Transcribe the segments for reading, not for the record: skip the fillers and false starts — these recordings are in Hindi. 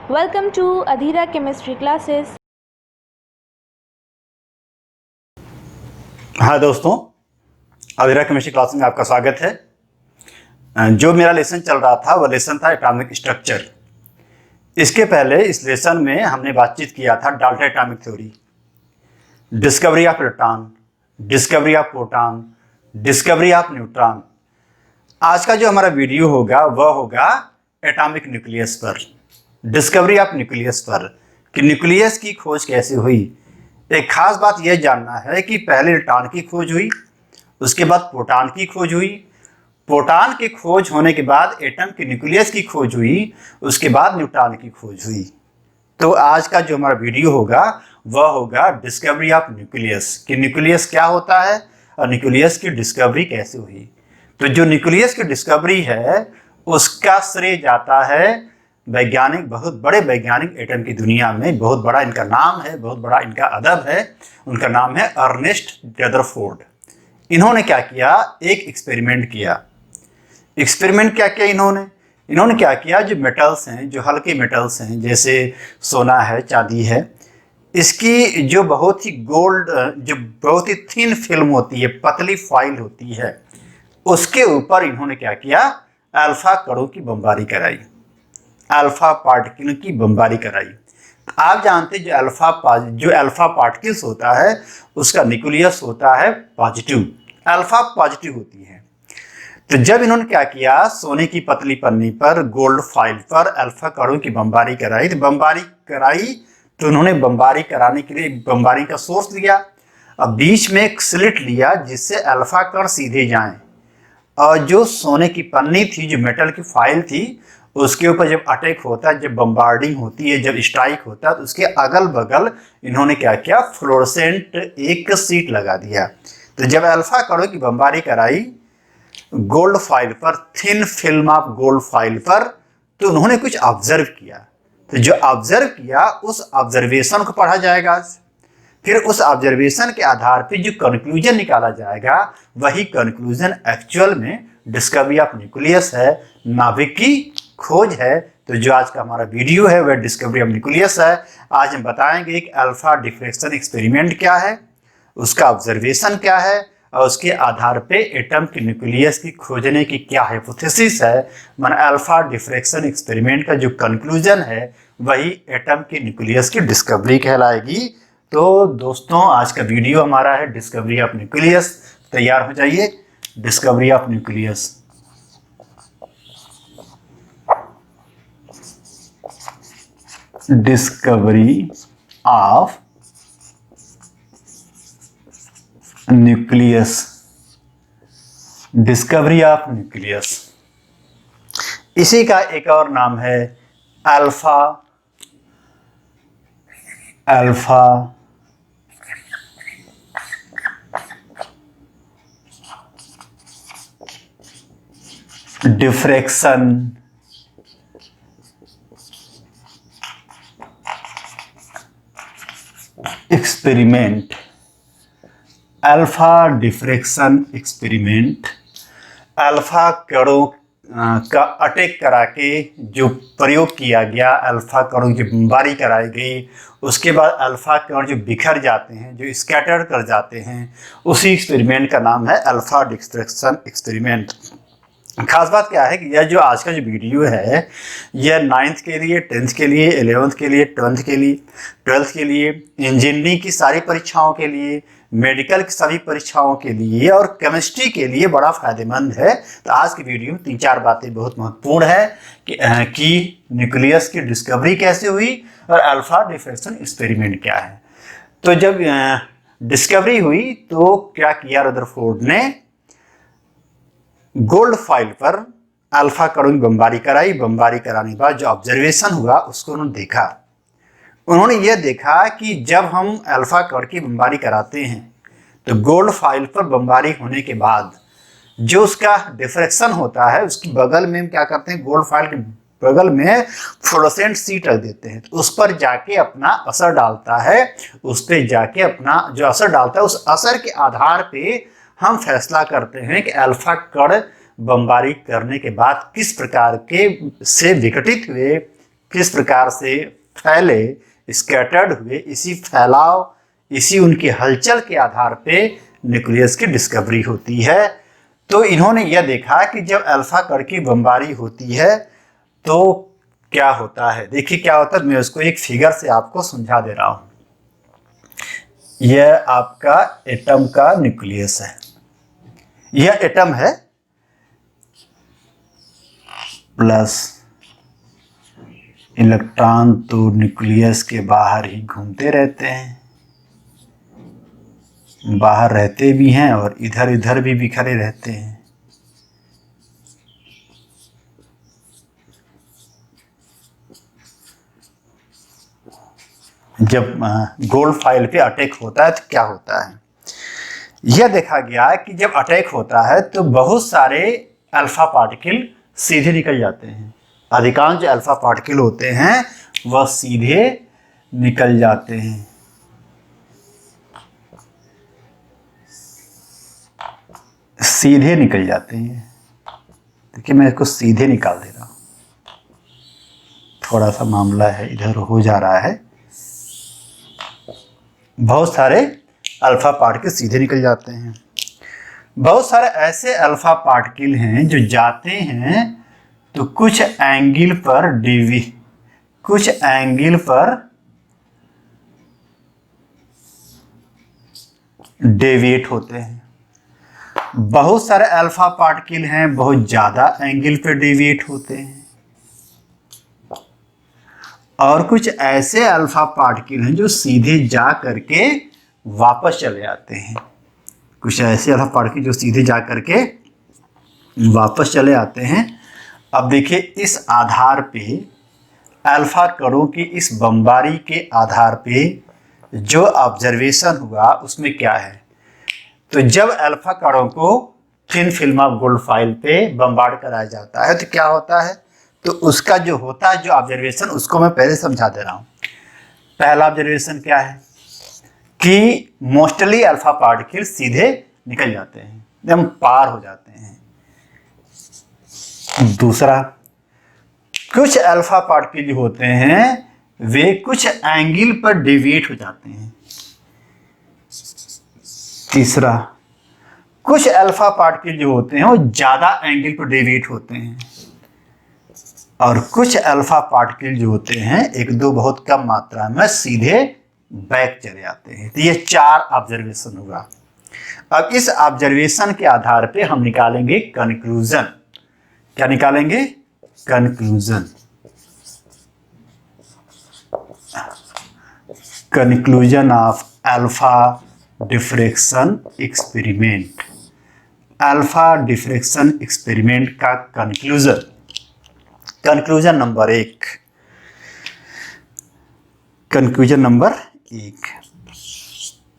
Welcome to Adhira Chemistry Classes. हाँ दोस्तों, अधीरा केमिस्ट्री क्लास में आपका स्वागत है। जो मेरा लेसन चल रहा था वो लेसन था एटॉमिक स्ट्रक्चर। इसके पहले इस लेसन में हमने बातचीत किया था Dalton atomic theory, discovery of electron, discovery of proton, discovery of neutron. आज का जो हमारा वीडियो होगा वह होगा एटॉमिक न्यूक्लियस पर, डिस्कवरी ऑफ न्यूक्लियस पर, कि न्यूक्लियस की खोज कैसे हुई। एक खास बात यह जानना है कि पहले इलेक्ट्रॉन की खोज हुई, उसके बाद प्रोटॉन की खोज हुई, प्रोटॉन की खोज होने के बाद एटम के न्यूक्लियस की खोज हुई, उसके बाद न्यूट्रॉन की खोज हुई। तो आज का जो हमारा वीडियो होगा वह होगा डिस्कवरी ऑफ न्यूक्लियस, कि न्यूक्लियस क्या होता है और न्यूक्लियस की डिस्कवरी कैसे हुई। तो जो न्यूक्लियस की डिस्कवरी है उसका श्रेय जाता है वैज्ञानिक, बहुत बड़े वैज्ञानिक एटम की दुनिया में, बहुत बड़ा इनका नाम है, बहुत बड़ा इनका अदब है। उनका नाम है अर्नेस्ट रदरफोर्ड। इन्होंने क्या किया, एक एक्सपेरिमेंट किया। एक्सपेरिमेंट क्या किया इन्होंने क्या किया, जो मेटल्स हैं, जो हल्के मेटल्स हैं, जैसे सोना है, चांदी है, इसकी जो बहुत ही थिन फिल्म होती है, पतली फॉइल होती है, उसके ऊपर इन्होंने क्या किया, अल्फा कणों की बमबारी कराई, अल्फा पार्टिकल की बमबारी कराई। आप जानते हैं जो अल्फा पार्टिकल्स होता है उसका न्यूक्लियस होता है पॉजिटिव, अल्फा पॉजिटिव होती है। तो जब इन्होंने क्या किया, सोने की पतली पन्नी पर, गोल्ड फाइल पर अल्फा कणों की बमबारी कराई। तो उन्होंने बमबारी कराने के लिए बमबारी का सोर्स लिया, अब बीच में एक स्लिट लिया जिससे अल्फा कण सीधे जाएं, और जो सोने की पन्नी थी, जो मेटल की फाइल थी, उसके ऊपर जब अटैक होता है, जब बम्बार्डिंग होती है, जब स्ट्राइक होता है, तो उसके अगल बगल इन्होंने क्या किया, फ्लोरोसेंट एक सीट लगा दिया। तो जब अल्फा कणों की बमबारी कराई गोल्ड फाइल पर, thin film of gold file पर, तो उन्होंने कुछ ऑब्जर्व किया। तो जो ऑब्जर्व किया उस ऑब्जर्वेशन को पढ़ा जाएगा आज। फिर उस ऑब्जर्वेशन के आधार पे जो कंक्लूजन निकाला जाएगा वही कंक्लूजन एक्चुअल में डिस्कवरी ऑफ न्यूक्लियस है, नाभिक की खोज है। तो जो आज का हमारा वीडियो है वह डिस्कवरी ऑफ न्यूक्लियस है। आज हम बताएंगे कि अल्फा डिफ्रैक्शन एक्सपेरिमेंट क्या है, उसका ऑब्जर्वेशन क्या है, और उसके आधार पे एटम के न्यूक्लियस की खोजने की क्या हाइपोथेसिस है। माने अल्फा डिफ्रैक्शन एक्सपेरिमेंट का जो कंक्लूजन है वही एटम के न्यूक्लियस की डिस्कवरी कहलाएगी। तो दोस्तों आज का वीडियो हमारा है डिस्कवरी ऑफ न्यूक्लियस। तैयार हो जाइए, discovery of nucleus. Discovery of nucleus, discovery of nucleus. इसी का एक और नाम है alpha diffraction experiment. Alpha diffraction experiment, alpha कणों का अटैक करा के जो प्रयोग किया गया, अल्फा कणों की बमबारी कराई गई, उसके बाद अल्फा कण जो बिखर जाते हैं, जो स्कैटर कर जाते हैं, उसी एक्सपेरिमेंट का नाम है अल्फा डिफ्रैक्शन एक्सपेरिमेंट। खास बात क्या है कि यह जो आज का जो वीडियो है यह 9th के लिए, 10th के लिए, 11th के लिए, 12th के लिए, इंजीनियरिंग की सारी परीक्षाओं के लिए, मेडिकल की सभी परीक्षाओं के लिए और केमिस्ट्री के लिए बड़ा फायदेमंद है। तो आज की वीडियो में 3-4 बातें बहुत महत्वपूर्ण है कि न्यूक्लियस की डिस्कवरी कैसे हुई और अल्फा डिफ्रैक्शन एक्सपेरिमेंट क्या है। तो जब डिस्कवरी हुई तो क्या किया रदरफोर्ड ने, गोल्ड फाइल पर अल्फा कणों की बमबारी कराई। बमबारी कराने के बाद जो ऑब्जर्वेशन हुआ उसको उन्होंने देखा। उन्होंने ये देखा कि जब हम अल्फा कण की बमबारी कराते हैं तो गोल्ड फाइल पर बमबारी होने के बाद जो उसका डिफ्रैक्शन होता है उसकी बगल में हम क्या करते हैं, गोल्ड फाइल के बगल में फ्लोरोसेंट सीट रख देते हैं, तो उस पर जाके अपना असर डालता है। उस पर जाके अपना जो असर डालता है उस असर के आधार पे हम फैसला करते हैं कि अल्फा कण बमबारी करने के बाद किस प्रकार के से विघटित हुए, किस प्रकार से फैले, स्कैटर्ड हुए, इसी फैलाव, इसी उनकी हलचल के आधार पे न्यूक्लियस की डिस्कवरी होती है। तो इन्होंने यह देखा कि जब अल्फा कण की बमबारी होती है तो क्या होता है। देखिए क्या होता है, मैं उसको एक फिगर से आपको समझा दे रहा हूं। यह आपका एटम का न्यूक्लियस है, यह एटम है, प्लस इलेक्ट्रॉन तो न्यूक्लियस के बाहर ही घूमते रहते हैं, बाहर रहते भी हैं और इधर इधर भी बिखरे रहते हैं। जब गोल्ड फाइल पे अटैक होता है तो क्या होता है, यह देखा गया कि जब अटैक होता है तो बहुत सारे अल्फा पार्टिकल सीधे निकल जाते हैं। अधिकांश जो अल्फा पार्टिकल होते हैं वह सीधे निकल जाते हैं। सीधे निकल जाते हैं। देखिए मैं इसको सीधे निकाल दे रहा हूं, थोड़ा सा मामला है इधर हो जा रहा है। बहुत सारे अल्फा पार्टिकल सीधे निकल जाते हैं। बहुत सारे ऐसे अल्फा पार्टिकल हैं जो जाते हैं तो कुछ एंगल पर डेविएट होते हैं। बहुत सारे अल्फा पार्टिकल हैं बहुत ज्यादा एंगल पर डेविएट होते हैं, और कुछ ऐसे अल्फा पार्टिकल हैं जो सीधे जा करके वापस चले आते हैं। कुछ ऐसे अल्फा पार्टिकल जो सीधे जा करके वापस चले आते हैं। अब देखिए इस आधार पे, अल्फा कणों की इस बमबारी के आधार पे जो ऑब्जर्वेशन हुआ उसमें क्या है, तो जब अल्फा कणों को thin film of gold file पे बमबार्ड कराया जाता है तो क्या होता है, तो उसका जो होता है जो ऑब्जर्वेशन, उसको मैं पहले समझा दे रहा हूं। पहला ऑब्जर्वेशन क्या है कि मोस्टली अल्फा पार्टिकल सीधे निकल जाते हैं, एकदम पार हो जाते हैं। दूसरा, कुछ अल्फा पार्टिकल जो होते हैं वे कुछ एंगल पर डेविएट हो जाते हैं। तीसरा, कुछ अल्फा पार्टिकल जो होते हैं वो ज्यादा एंगल पर डेविएट होते हैं, और कुछ अल्फा पार्टिकल जो होते हैं एक दो बहुत कम मात्रा में सीधे बैक चले जाते हैं। तो ये 4 ऑब्जर्वेशन हुआ। अब इस ऑब्जर्वेशन के आधार पे हम निकालेंगे कंक्लूजन। क्या निकालेंगे? Conclusion. Conclusion of alpha diffraction experiment. Alpha diffraction experiment का conclusion. Conclusion number 1। Conclusion number 1,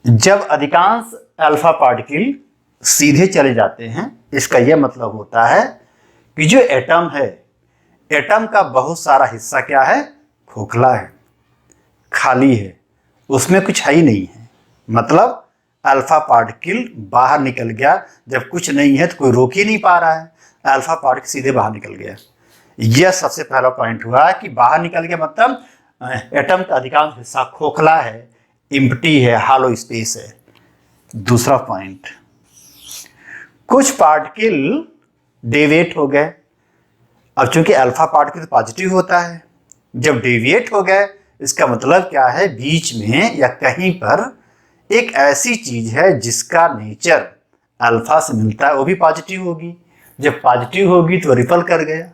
जब अधिकांश अल्फा पार्टिकल सीधे चले जाते हैं, इसका यह मतलब होता है कि जो एटम है, एटम का बहुत सारा हिस्सा क्या है? खोखला है, खाली है, उसमें कुछ है ही नहीं है। मतलब अल्फा पार्टिकल बाहर निकल गया। जब कुछ नहीं है तो कोई रोक ही नहीं पा रहा है, अल्फा पार्टिकल सीधे बाहर निकल गया। यह सबसे पहला पॉइंट हुआ कि बाहर निकल गया, मतलब एटम का अधिकांश हिस्सा खोखला है, एम्प्टी है, हॉलो स्पेस है। दूसरा पॉइंट, कुछ पार्टिकल डेविएट हो गए। अब चूंकि अल्फा पार्टिकल पॉजिटिव होता है, जब डेविएट हो गए इसका मतलब क्या है, बीच में या कहीं पर एक ऐसी चीज है जिसका नेचर अल्फा से मिलता है, वो भी पॉजिटिव होगी। जब पॉजिटिव होगी तो रिपल कर गया।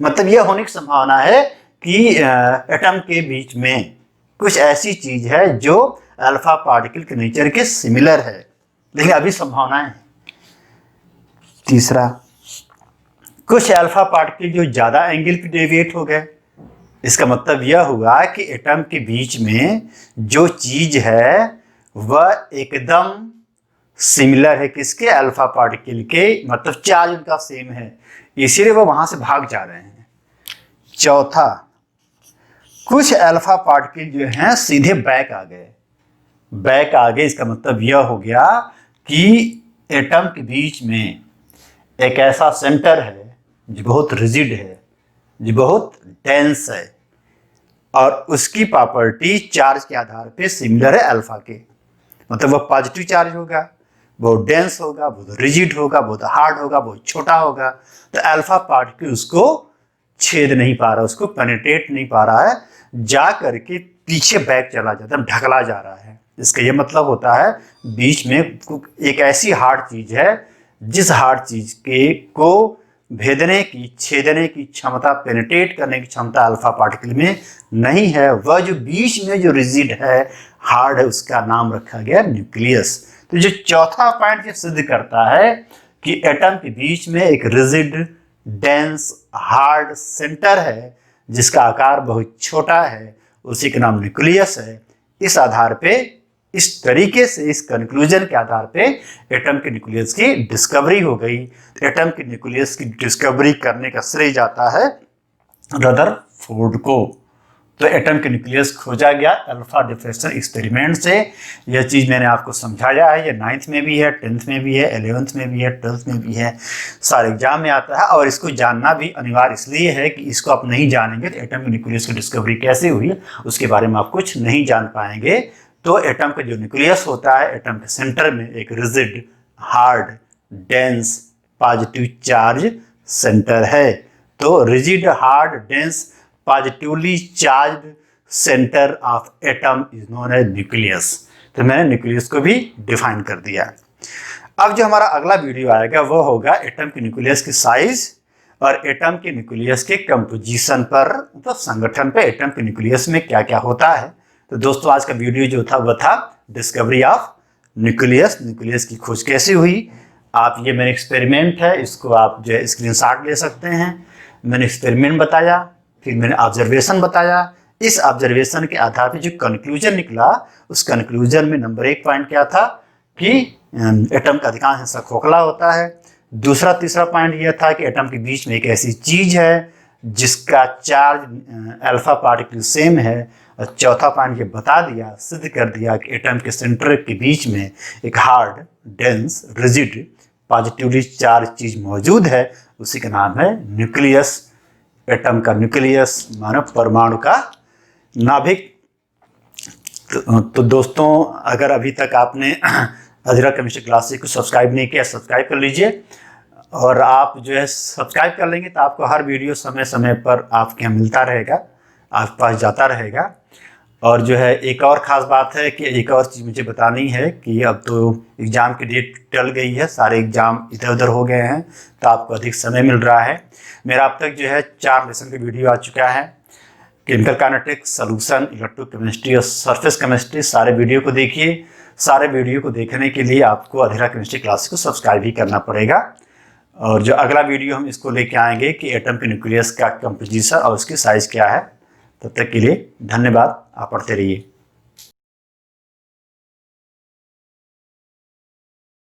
मतलब यह होने की संभावना है कि एटम के बीच में कुछ ऐसी चीज है जो अल्फा पार्टिकल के नेचर के सिमिलर है, लेकिन अभी संभावनाएं हैं। तीसरा, कुछ अल्फा पार्टिकल जो ज्यादा एंगल पे डेविएट हो गए। इसका मतलब यह हुआ कि एटम के बीच में जो चीज है वह एकदम सिमिलर है किसके? अल्फा पार्टिकल के, मतलब चार्ज उनका सेम है, इसीलिए वो वहां से भाग जा रहे हैं। चौथा, कुछ अल्फा पार्टिकल जो हैं सीधे बैक आ गए। बैक आ गए इसका मतलब यह हो गया कि एटम के बीच में एक ऐसा सेंटर है जो बहुत रिजिड है, जो बहुत डेंस है और उसकी प्रॉपर्टी चार्ज के आधार पे सिमिलर है अल्फा के। मतलब वो पॉजिटिव चार्ज होगा, बहुत डेंस होगा, बहुत रिजिड होगा, बहुत हार्ड होगा, बहुत छोटा होगा। तो अल्फा पार्टिकल उसको छेद नहीं पा रहा, उसको पेनिट्रेट नहीं पा रहा है, जा करके पीछे बैक चला जाता है, ढकला जा रहा है। इसका ये मतलब होता है बीच में एक ऐसी हार्ड चीज है जिस हार्ड चीज के को भेदने की, छेदने की क्षमता, पेनिट्रेट करने की क्षमता अल्फा पार्टिकल में नहीं है। वह जो बीच में जो रिजिड है, हार्ड है, उसका नाम रखा गया न्यूक्लियस। तो जो चौथा पॉइंट ये सिद्ध करता है कि एटम के बीच में एक रिजिड, डेंस, हार्ड सेंटर है जिसका आकार बहुत छोटा है, उसी का नाम न्यूक्लियस है। इस आधार पे, इस तरीके से, इस कंक्लूजन के आधार पे एटम के न्यूक्लियस की डिस्कवरी हो गई। तो एटम के न्यूक्लियस की डिस्कवरी करने का श्रेय जाता है रदरफोर्ड को। तो एटम के न्यूक्लियस खोजा गया अल्फा डिफ्रेक्शन एक्सपेरिमेंट से। यह चीज़ मैंने आपको समझाया है। ये 9th में भी है, 10th में भी है, 11th में भी है, 12th में भी है, सारे एग्जाम में आता है। और इसको जानना भी अनिवार्य इसलिए है कि इसको आप नहीं जानेंगे तो एटम के न्यूक्लियस की डिस्कवरी कैसे हुई उसके बारे में आप कुछ नहीं जान पाएंगे। तो एटम का जो न्यूक्लियस होता है, एटम के सेंटर में एक rigid, hard, dense, positive charge centre है। तो rigid, hard, dense, positively charged centre of atom is known as nucleus. तो मैंने न्यूक्लियस को भी डिफाइन कर दिया। अब जो हमारा अगला वीडियो आएगा वो होगा एटम के न्यूक्लियस की साइज और एटम के न्यूक्लियस के कंपोजिशन पर, मतलब संगठन पे एटम के न्यूक्लियस में क्या क्या होता है। तो दोस्तों आज का वीडियो जो था वो था डिस्कवरी ऑफ न्यूक्लियस, न्यूक्लियस की खोज कैसे हुई। आप ये मेरा एक्सपेरिमेंट है, इसको आप जो है स्क्रीनशॉट ले सकते हैं। मैंने एक्सपेरिमेंट बताया, फिर मैंने ऑब्जर्वेशन बताया। इस ऑब्जर्वेशन के आधार पर जो कंक्लूजन निकला, उस कंक्लूजन में नंबर 1 पॉइंट क्या था कि एटम का अधिकांश हिस्सा खोखला होता है। दूसरा, तीसरा पॉइंट यह था कि एटम के बीच में एक ऐसी चीज है जिसका चार्ज अल्फा पार्टिकल सेम है। और चौथा पॉइंट ये बता दिया, सिद्ध कर दिया कि एटम के सेंटर के बीच में एक hard, dense, rigid, positively charge चीज मौजूद है, उसी का नाम है न्यूक्लियस। एटम का न्यूक्लियस मानो परमाणु का नाभिक। तो दोस्तों अगर अभी तक आपने अधीरा केमिस्ट्री क्लासेस को सब्सक्राइब नहीं किया, सब्सक्राइब कर लीजिए। और आप जो है सब्सक्राइब कर लेंगे तो आपको हर वीडियो समय समय पर आपके यहाँ मिलता रहेगा, आपके पास जाता रहेगा। और जो है एक और ख़ास बात है कि एक और चीज़ मुझे बतानी है कि अब तो एग्ज़ाम की डेट टल गई है, सारे एग्ज़ाम इधर उधर हो गए हैं, तो आपको अधिक समय मिल रहा है। मेरा अब तक जो है 4 लेसन का वीडियो आ चुका है। केमिकल काइनेटिक्स, सॉल्यूशन, इलेक्ट्रोकेमिस्ट्री और सरफेस केमिस्ट्री, सारे वीडियो को देखिए। सारे वीडियो को देखने के लिए आपको अधीरा केमिस्ट्री क्लासेस को सब्सक्राइब भी करना पड़ेगा। और जो अगला वीडियो हम इसको लेके आएंगे कि एटम के न्यूक्लियस का कंपोजिशन और उसकी साइज़ क्या है। तब तक के लिए धन्यवाद। आप पढ़ते रहिए।